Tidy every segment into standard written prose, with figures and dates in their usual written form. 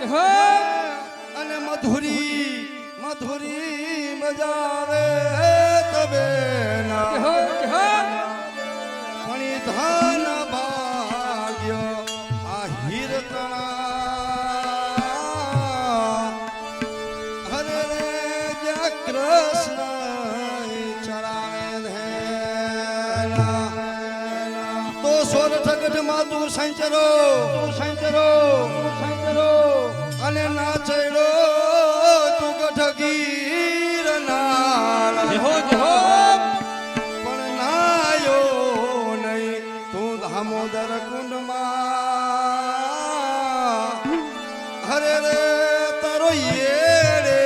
અને મધુરી મધુરી મજાવે તબે ના ફણી ધન ભાગ્ય આ હીરતણા હરે રે જ્યાં કૃષ્ણ ચરાવે તો સોરઠ ગઢ માં તું સંચરો અને ના ચડો તું ગઢ ગીર નાળ પણ નાયો નહીં તું દામોદર કુંડમાં હરે રે તારો યેડે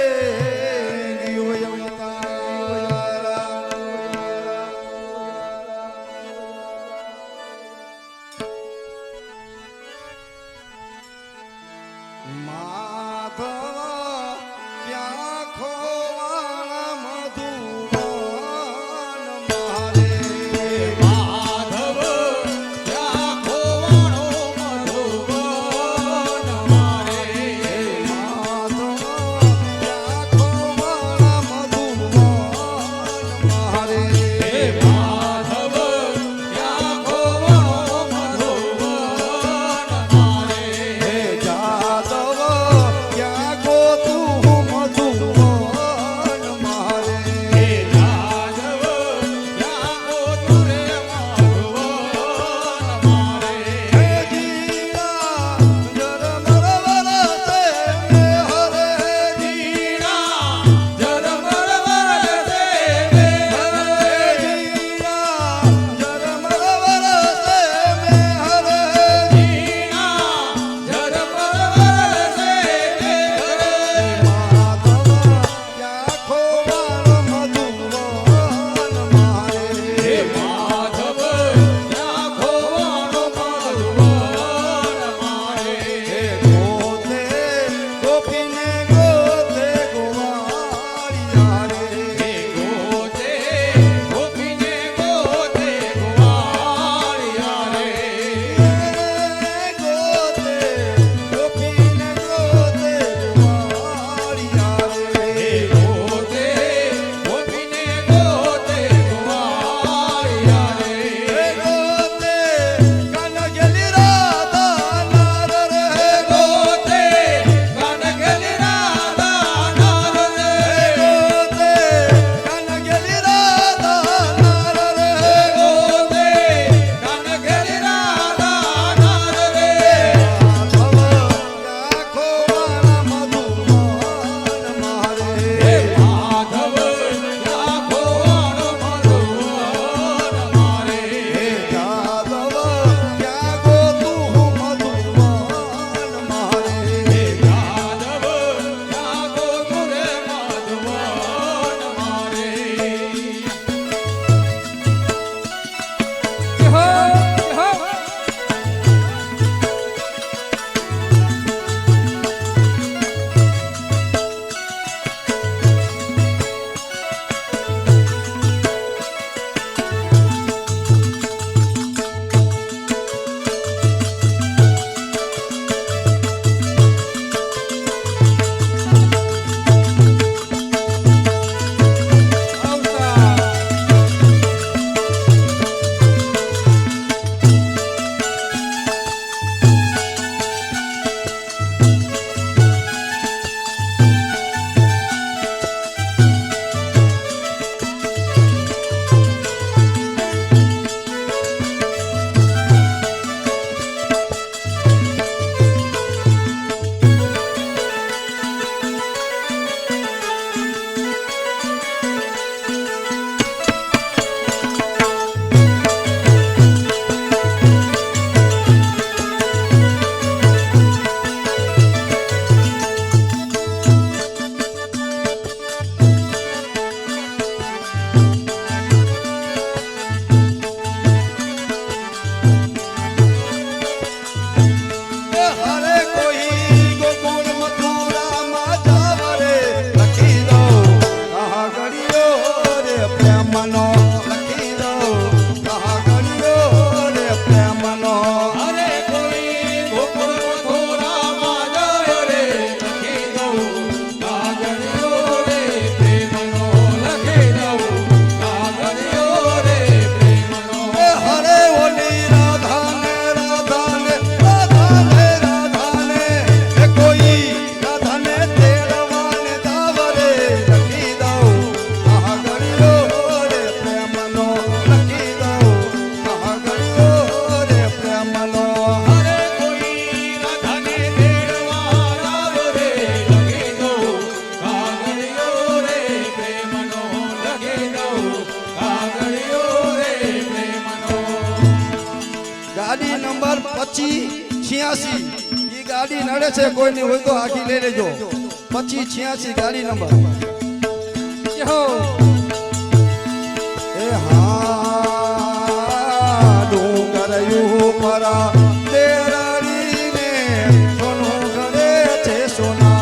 ગયો યમતારા માધવ ક્યાં ખો 2586 એ ગાડી નડે છે કોઈની હોય તો આખી લઈ લેજો 2586 ગાડી નંબર એ હા ડુંગર પરા તેરાડીને સોનું ઘરે છે સોના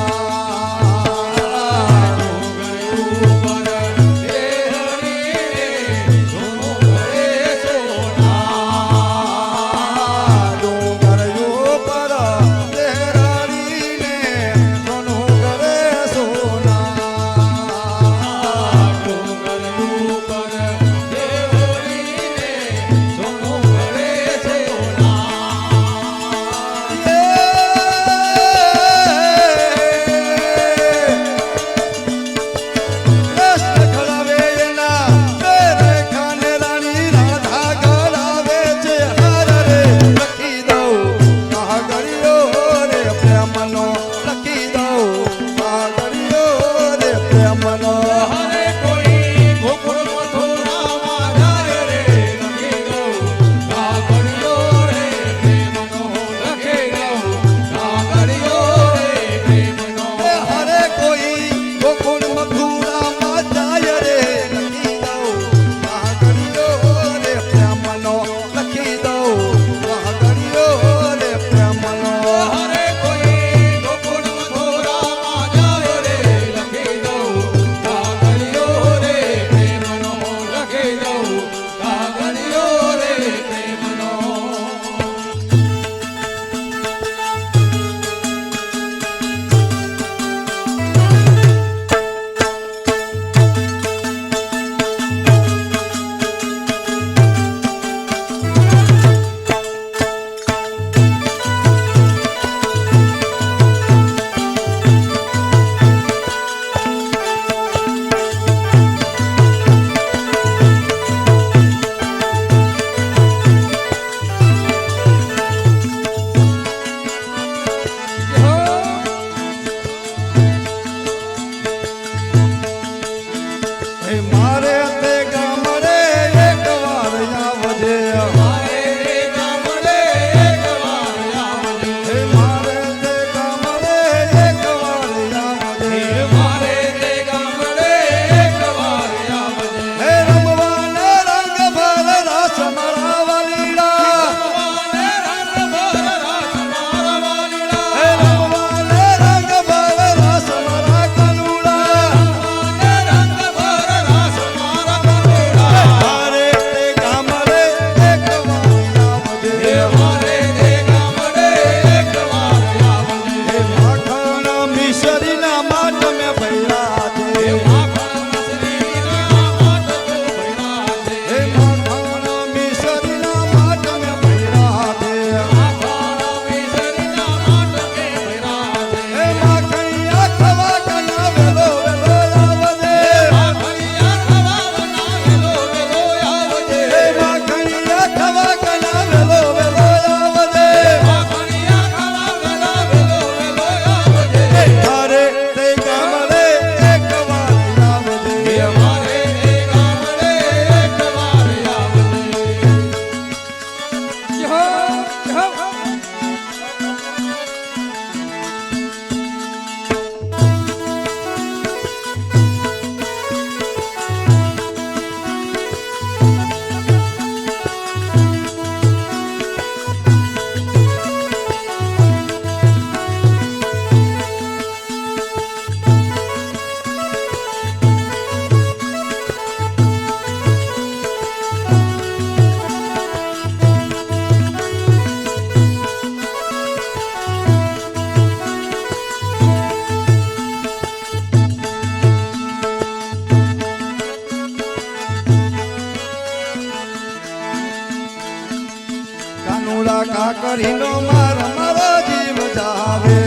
કાકરીનો માર મારો જીવ જાવે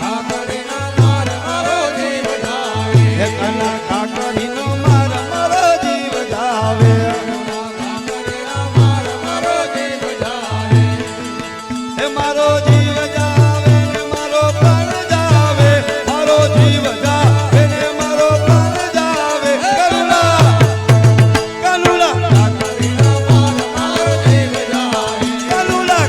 કાકરીનો માર મારો જીવ જાવે કના કાકરીનો માર મારો જીવ જાવે કાકરીનો માર મારો જીવ જાવે હે મારો જીવ જાવે ને મારો પ્રાણ જાવે મારો જીવ જાવે ને મારો પ્રાણ જાવે કરુણા કાકરીનો માર મારો જીવ જાવે કરુણા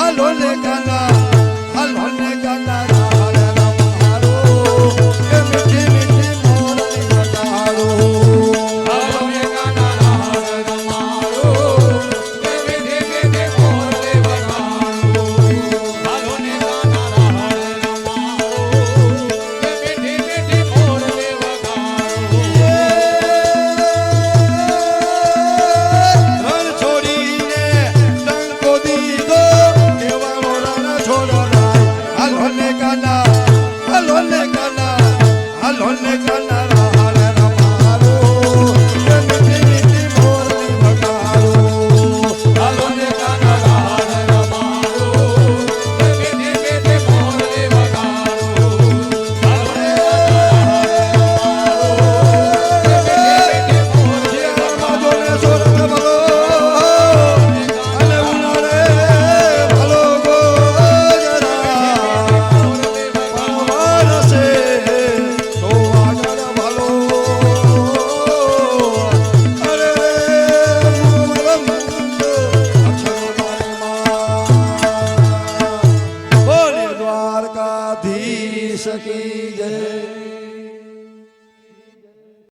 હાલો ને કાના હાલો ને કાના રાહર રમાડો એ મીઠી મીઠી મોરલી વગાડો હાલો ને કાના રાહર રમાડો એ મીઠી મીઠી મોરલી વગાડો હાલો ને કાના રાહર રમાડો એ મીઠી મીઠી મોરલી વગાડો રણ છોડીને ડંકો દીધો કેવાનો રણ છોડો હાલો ને કાના હાલો ને કાના હાલો ને કાના રાહર રમાડો એ મીઠી મીઠી મોરલી વગાડો હાલો ને કાના રાહર રમાડો એ મીઠી મીઠી મોરલી વગાડો હાલો ને માધોને સોરઠ ભલો અને ઉનાળે ભલો ગોજરા માનસે તો આગળ ભલો અરે મુરમ અક્ષરધામમાં બોલે દ્વારકાધીશ કી જય